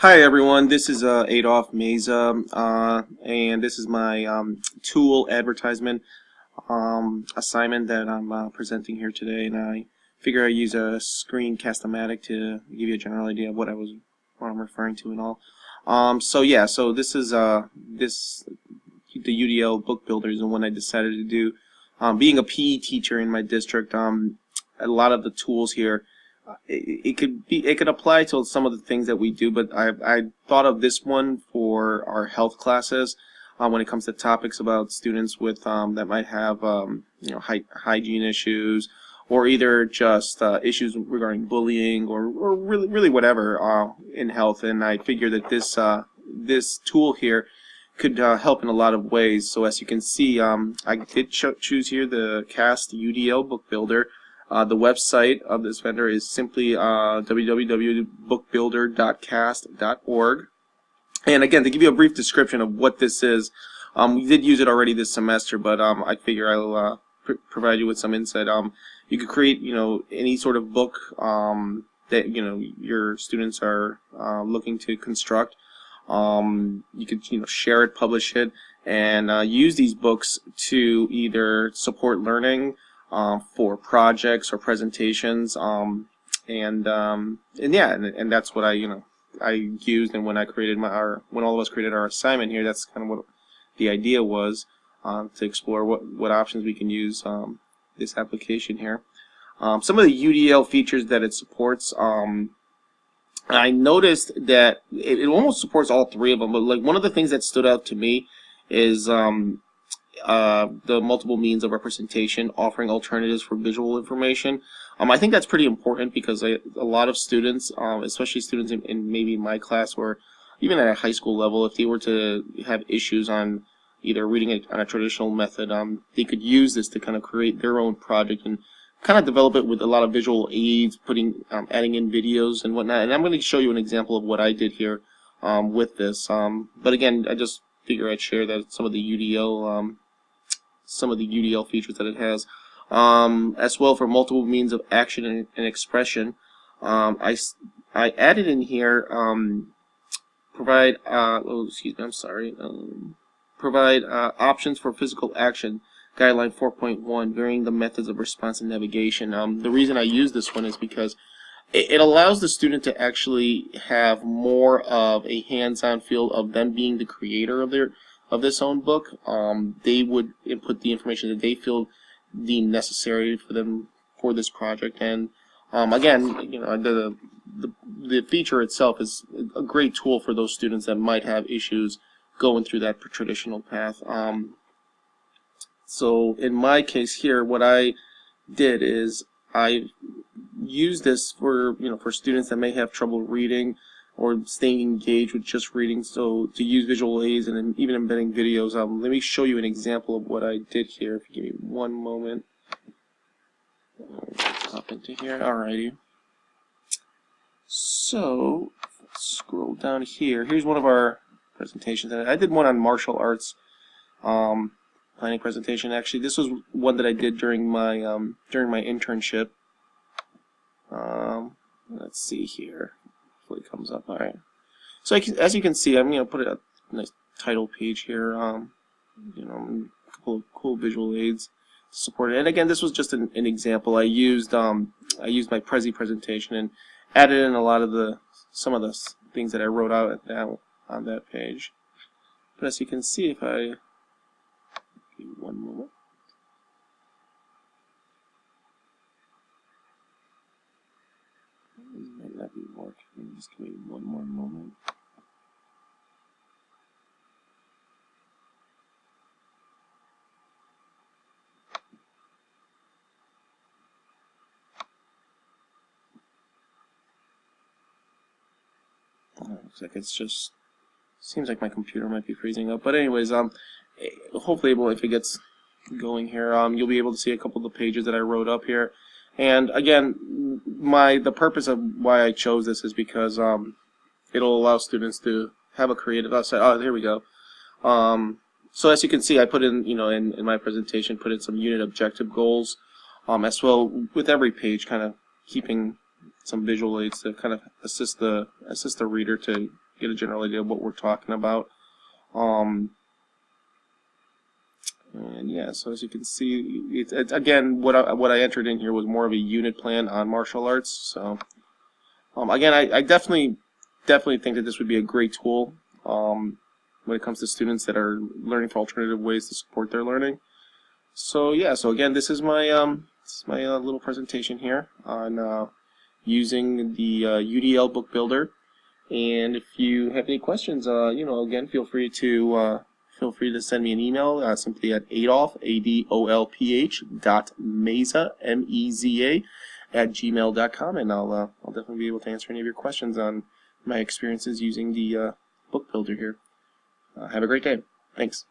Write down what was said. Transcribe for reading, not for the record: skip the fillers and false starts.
Hi everyone, this is Adolf Meza, and this is my tool advertisement assignment that I'm presenting here today. And I figure I use a screencast-o-matic to give you a general idea of what I'm referring to and all. So this is the UDL book builder is the one I decided to do. Being a PE teacher in my district, a lot of the tools here. It could apply to some of the things that we do, but I thought of this one for our health classes when it comes to topics about students with that might have hygiene issues, or either just issues regarding bullying, or really whatever in health. And I figure that this tool here could help in a lot of ways. So as you can see, I did choose here the CAST UDL book builder. The website of this vendor is simply www.bookbuilder.cast.org. And again, to give you a brief description of what this is, we did use it already this semester, but I figure I'll provide you with some insight. You could create, any sort of book that your students are looking to construct. You could share it, publish it, and use these books to either support learning for projects or presentations, and that's what I used. And when I created when all of us created our assignment here, that's kind of what the idea was, to explore what options we can use this application here. Some of the UDL features that it supports. I noticed that it almost supports all three of them, but like one of the things that stood out to me is the multiple means of representation, offering alternatives for visual information. I think that's pretty important because a lot of students, especially students in maybe my class or even at a high school level, if they were to have issues on either reading it on a traditional method, they could use this to kind of create their own project and kind of develop it with a lot of visual aids, adding in videos and whatnot. And I'm going to show you an example of what I did here with this. But again, I just figure I'd share that some of the UDL features that it has, as well for multiple means of action and expression. I added in here provide options for physical action. Guideline 4.1, varying the methods of response and navigation. The reason I use this one is because it allows the student to actually have more of a hands-on feel of them being the creator of this own book. They would input the information that they feel deemed necessary for them for this project. And again, the feature itself is a great tool for those students that might have issues going through that traditional path. So in my case here, what I did is I used this for students that may have trouble reading or staying engaged with just reading, so to use visual aids and even embedding videos. Let me show you an example of what I did here. If you give me one moment, I'll hop into here. Alrighty. So let's scroll down here. Here's one of our presentations. I did one on martial arts planning presentation. Actually, this was one that I did during my internship. Let's see here. Hopefully it comes up. All right. So as you can see, I'm put a nice title page here. A couple of cool visual aids to support it. And again, this was just an example. I used my Prezi presentation and added in a lot of some of the things that I wrote out on that page. But as you can see, if I give me one moment. Might not be working. Just give me one more moment. Looks like it's just seems like my computer might be freezing up. But anyways, hopefully, if it gets going here, you'll be able to see a couple of the pages that I wrote up here. And again, the purpose of why I chose this is because it'll allow students to have a creative outset. Oh, here we go. So as you can see, I put in, in my presentation, put in some unit objective goals, as well with every page, kind of keeping some visual aids to kind of assist the reader to get a general idea of what we're talking about. And yeah, so as you can see, it's again, what I entered in here was more of a unit plan on martial arts. So again, I definitely think that this would be a great tool when it comes to students that are learning for alternative ways to support their learning. So yeah, so again, this is my little presentation here on using the UDL book builder. And if you have any questions, again, feel free to send me an email simply at Adolph, ADOLPH .meza, MEZA @gmail.com, and I'll definitely be able to answer any of your questions on my experiences using the book builder here. Have a great day. Thanks.